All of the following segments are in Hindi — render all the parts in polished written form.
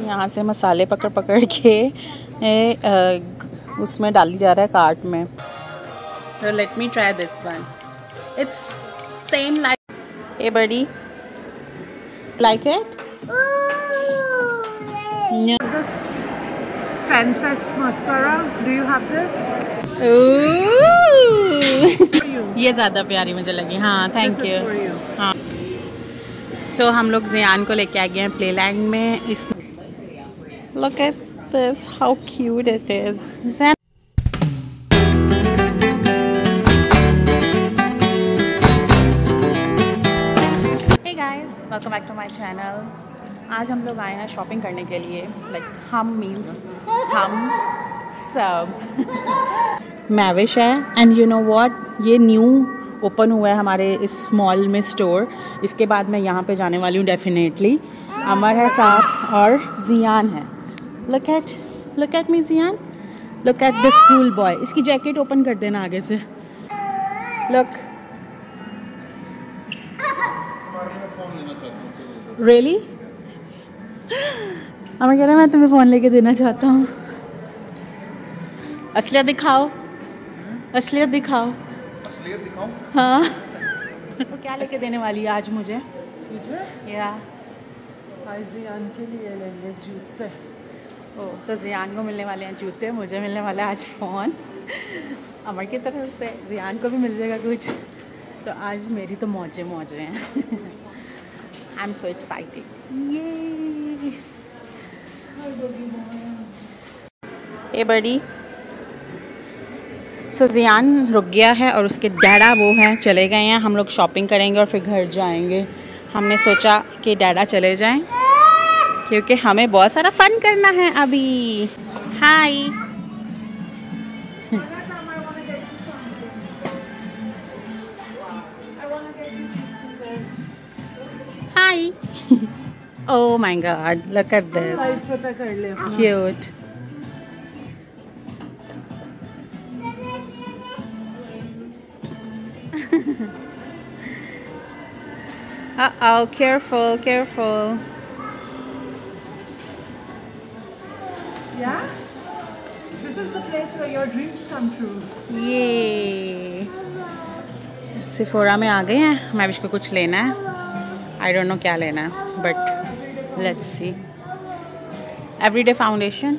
यहाँ से मसाले पकड़ पकड़ के उसमें डाली जा रहा है कार्ट में। So let me try this one. It's same like. Hey buddy, like it? No. This FanFest mascara. Do you have this? Ooh. ये ज़्यादा प्यारी मुझे लगी। हाँ, थैंक यू। हाँ, तो हम लोग ज़ियान को लेके आ गए हैं प्लेलैंड में। इस Look at this, how cute it is. Hey guys, welcome back to my channel. आज हम लोग आए हैं शॉपिंग करने के लिए। Like हम means हम सब। मैविश है एंड यू नो व्हाट, ये न्यू ओपन हुआ है हमारे इस मॉल में स्टोर। इसके बाद मैं यहाँ पे जाने वाली हूँ डेफिनेटली। अमर है साथ और ज़ियान है। Look at me ज़ियान, look at the school boy। इसकी जैकेट ओपन कर देना आगे से। Look, really? अमर कह रहा है मैं तुम्हें फ़ोन लेके देना चाहता हूँ। असलियत दिखाओ, असलियत दिखाओ। असलियत दिखाओ? हाँ। तो क्या लेके देने वाली है आज मुझे? तुझे? या ज़ियान के लिए लेंगे जूते। ओ, तो ज़ियान को मिलने वाले हैं जूते, मुझे मिलने वाला है आज फ़ोन। अमर की तरफ से ज़ियान को भी मिल जाएगा कुछ। तो आज मेरी तो मौजे मौजे हैं। I am so excited. ये ए बड़ी। सो ज़ियान रुक गया है और उसके डैडा वो हैं चले गए हैं। हम लोग शॉपिंग करेंगे और फिर घर जाएंगे। हमने सोचा कि डैडा चले जाएं क्योंकि हमें बहुत सारा फन करना है अभी। Hi hi. Oh my god, look at this, cute. Uh-oh, careful, careful. Yeah? This is the place where your dreams come true. ये सिफोरा में आ गए हैं। मैं भी इसको कुछ लेना है। आई डोंट नो क्या लेना है but let's see. Everyday foundation.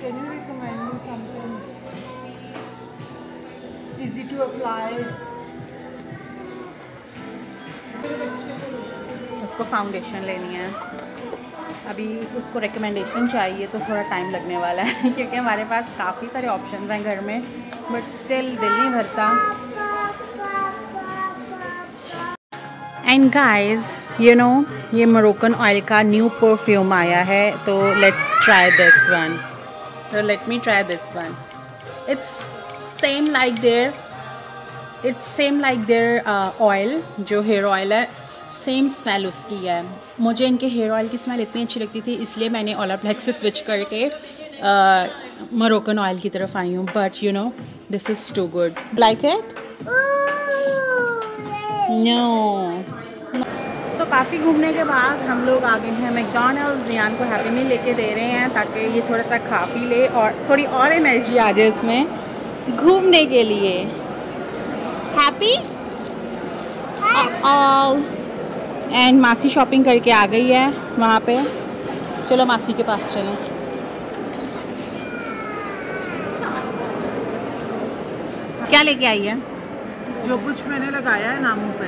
Can you recommend me something easy to apply? उसको फाउंडेशन लेनी है। अभी उसको रिकमेंडेशन चाहिए तो थोड़ा टाइम लगने वाला है क्योंकि हमारे पास काफ़ी सारे ऑप्शंस हैं घर में बट स्टिल दिल नहीं भरता। एंड गाइस यू नो ये मोरक्कन ऑयल का न्यू परफ्यूम आया है तो लेट्स ट्राई दिस वन। तो let me try this one. It's same like their oil जो हेयर ऑयल है, सेम स्मेल उसकी है। मुझे इनके हेयर ऑयल की स्मेल इतनी अच्छी लगती थी इसलिए मैंने ओलाप्लेक्स से स्विच करके मोरक्कन ऑयल की तरफ आई हूँ। But you know this is too good. Like it? No. तो काफ़ी घूमने के बाद हम लोग आ गए हैं मैकडॉनल्ड्स। ज़ियान को हैप्पी मील लेके दे रहे हैं ताकि ये थोड़ा सा खा पी ले और थोड़ी और एनर्जी आ जाए इसमें घूमने के लिए। हैप्पी? एंड मासी शॉपिंग करके आ गई है वहाँ पे। चलो मासी के पास चलें। क्या लेके आई है? जो कुछ मैंने लगाया है नामों पे।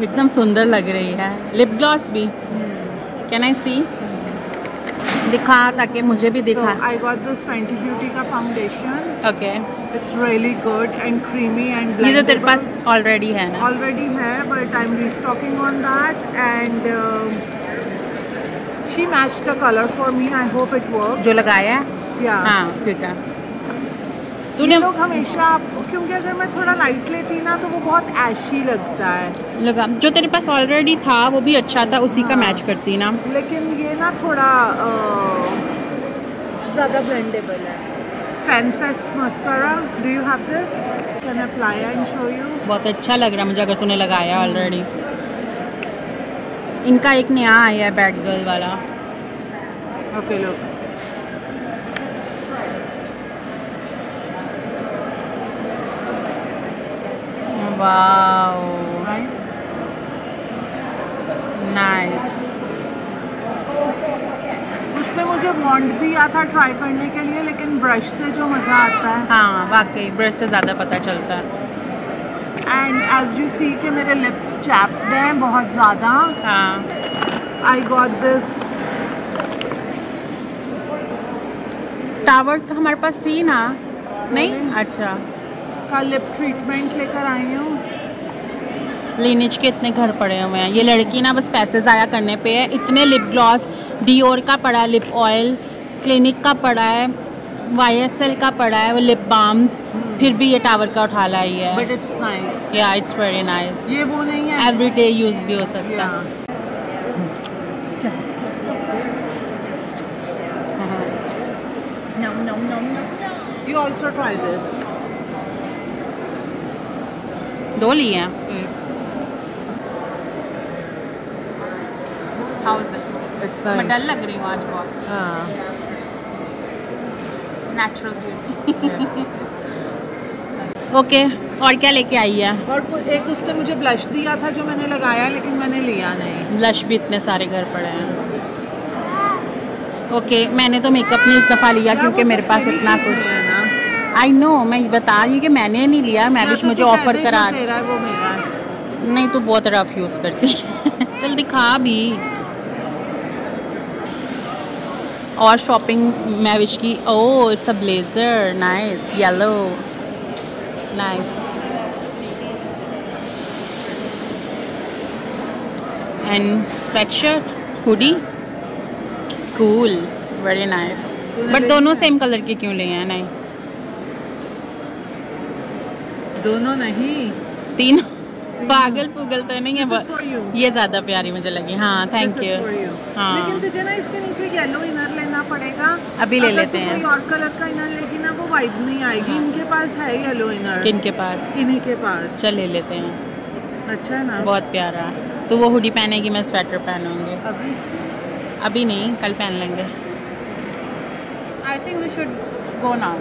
एकदम सुंदर लग रही है। लिप ग्लॉस भी। कैन आई सी? दिखा ताकि मुझे भी दिखा। So I got this Fenty Beauty का foundation. Okay. It's really good and creamy and blendable. ये तो तेरे पास ऑलरेडी है ना? Already है but I'm restocking on that and she matched the color for me. I hope it works. जो लगाया है? Yeah. हाँ ठीक है। तूने लोग हमेशा क्योंकि अगर मैं थोड़ा लाइट लेती ना तो वो बहुत ऐशी लगता है। लगा जो तेरे पास ऑलरेडी था वो भी अच्छा था, उसी का मैच करती ना। लेकिन ये ना थोड़ा ज़्यादा ब्लेंडेबल है। FanFest mascara. Do you have this? Can I apply and show you? बहुत अच्छा लग रहा है मुझे अगर तूने लगाया ऑलरेडी। इनका एक नया आया है बैड गर्ल वाला। Okay, look. Wow Nice. Nice. उसने मुझे वॉन्ड दिया था ट्राई करने के लिए, लेकिन ब्रश से जो मज़ा आता है। हाँ वाकई ब्रश से ज़्यादा पता चलता है। एंड एज यू सी के मेरे लिप्स चैप्ड हैं बहुत ज़्यादा। हाँ आई गॉट दिस। टावर तो हमारे पास थी ना? नहीं अच्छा। का लिप ट्रीटमेंट लेकर आई हूँ। लिनिज के इतने घर पड़े हुए हैं। ये लड़की ना बस पैसे ज़ाया करने पे है। इतने लिप ग्लॉस, डियोर का पड़ा है, लिप ऑयल क्लिनिक का पड़ा है, YSL का पड़ा है, वो लिप बाम्स, फिर भी ये टावर का उठा लाई है। But it's nice. या इट्स वेरी नाइस। ये वो नहीं है, एवरीडे यूज भी हो सकता है। Nom nom nom nom. You also try this. दो लिए हैं। How is it? It's मैं nice. डल लग रही हूँ आज बहुत। हाँ. Natural beauty. ओके और क्या लेके आई है? और एक उसने मुझे ब्लश दिया था जो मैंने लगाया, लेकिन मैंने लिया नहीं। ब्लश भी इतने सारे घर पड़े हैं। ओके मैंने तो मेकअप नहीं इस दफ़ा लिया क्योंकि मेरे पास इतना कुछ। आई नो, मैं बता रही हूँ कि मैंने नहीं लिया। मैं भी मुझे ऑफर करा। वो मेरा है। नहीं तो बहुत रफ यूज़ करती है। चल दिखा भी। और शॉपिंग मैविश की। Oh it's a blazer, nice, yellow, nice. And sweatshirt, hoodie, cool, very nice. But दोनों सेम कलर के क्यों लिए हैं? नहीं दोनों नहीं, तीन। पागल पुगल तो नहीं This is for you. है। ये ज़्यादा प्यारी मुझे लगी। हाँ thank This is you. for you. हाँ लेकिन तुझे ना इसके नीचे येलो इनर लेना पड़ेगा। अभी ले लेते हैं। कोई और कलर का इनर लेगी ना वो वाइब नहीं आएगी। इनके पास है येलो इनर। किन के पास? इन्हीं के पास। चल ले लेते हैं। अच्छा है ना? बहुत प्यारा। तो वो हुडी पहनेगी, मैं स्वेटर पहनूंगी। अभी अभी नहीं, कल पहन लेंगे। I think we should go now,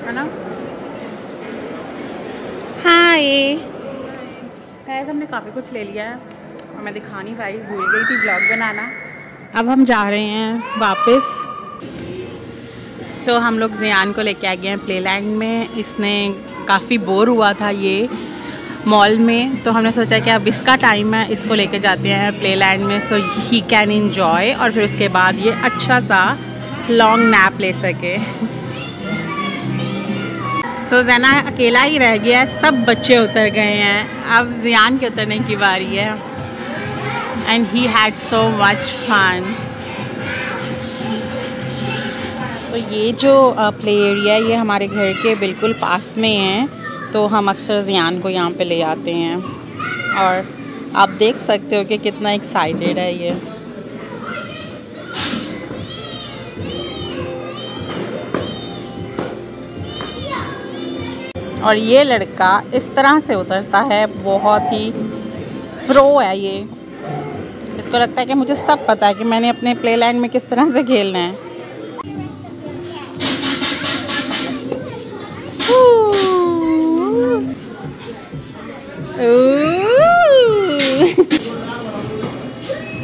है ना? हाय गाइस, हमने काफ़ी कुछ ले लिया है और मैं दिखा नहीं पाई, भूल गई थी ब्लॉग बनाना। अब हम जा रहे हैं वापस। तो हम लोग ज़ियान को लेके आ गए हैं प्लेलैंड में। इसने काफ़ी बोर हुआ था ये मॉल में, तो हमने सोचा कि अब इसका टाइम है, इसको लेके जाते हैं प्लेलैंड में सो ही कैन एंजॉय, और फिर उसके बाद ये अच्छा सा लॉन्ग नैप ले सके। सो ज़ैना अकेला ही रह गया है, सब बच्चे उतर गए हैं, अब ज़ियान के उतरने की बारी है। And he had so much fun. तो ये जो प्ले एरिया है ये हमारे घर के बिल्कुल पास में है, तो हम अक्सर ज़ियान को यहाँ पे ले आते हैं और आप देख सकते हो कि कितना एक्साइटेड है ये। और ये लड़का इस तरह से उतरता है, बहुत ही प्रो है ये। इसको लगता है कि मुझे सब पता है कि मैंने अपने प्लेलैंड में किस तरह से खेलना है।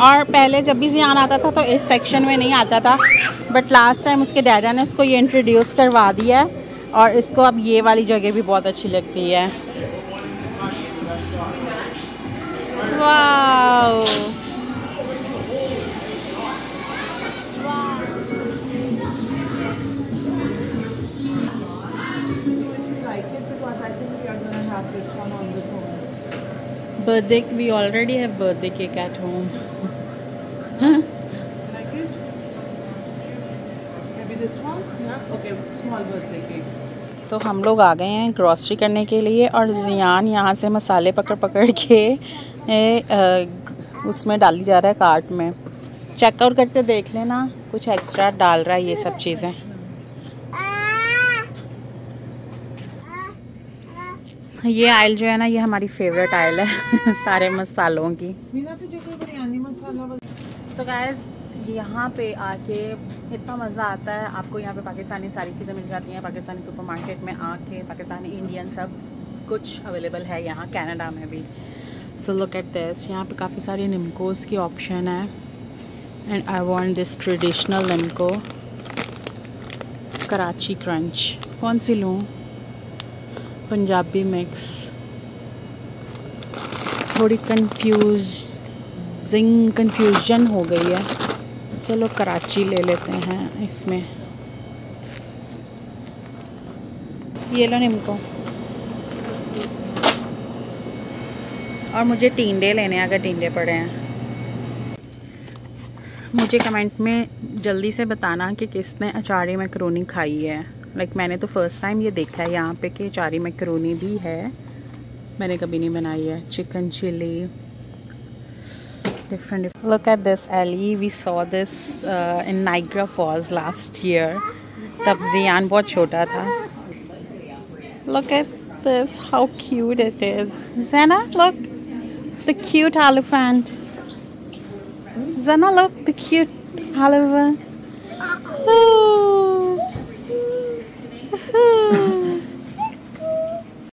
और पहले जब भी ज़ियान आता था तो इस सेक्शन में नहीं आता था, बट लास्ट टाइम उसके डैडा ने उसको ये इंट्रोड्यूस करवा दिया है और इसको अब ये वाली जगह भी बहुत अच्छी लगती है। Wow, birthday, we already have birthday cake at home. like it? Maybe this one? Yeah. Okay, small birthday cake. तो हम लोग आ गए हैं ग्रॉसरी करने के लिए और ज़ियान यहाँ से मसाले पकड़ पकड़ के उसमें डाली जा रहा है कार्ट में। चेकआउट करते देख लेना, कुछ एक्स्ट्रा डाल रहा है ये सब चीज़ें। ये आयल जो है ना, ये हमारी फेवरेट आयल है सारे मसालों की। मीना तुझे कोई बिरयानी मसाला सो गाइस, यहाँ पे आके इतना मज़ा आता है। आपको यहाँ पे पाकिस्तानी सारी चीज़ें मिल जाती हैं। पाकिस्तानी सुपरमार्केट में आके पाकिस्तानी इंडियन सब कुछ अवेलेबल है यहाँ कनाडा में भी। सो लुक एट दिस, यहाँ पे काफ़ी सारी निम्कोस की ऑप्शन है। And I want this traditional nimco Karachi crunch. कौन सी लूँ? पंजाबी मिक्स। थोड़ी कन्फ्यूजन हो गई है। चलो कराची ले लेते हैं इसमें। ये लो निम्को। और मुझे टिंडे लेने हैं अगर टिंडे पड़े हैं। मुझे कमेंट में जल्दी से बताना कि किसने अचारी मैकरोनी खाई है। मैंने तो फर्स्ट टाइम ये देखा है यहाँ पे कि अचारी मैकरोनी भी है। मैंने कभी नहीं बनाई है। Chicken chilli different. Look at this, Ellie. We saw this in Niagara Falls last year. तब जियान बहुत छोटा था। Look at this, how cute it is. Zena, look, the cute elephant. Zena, look, the cute elephant.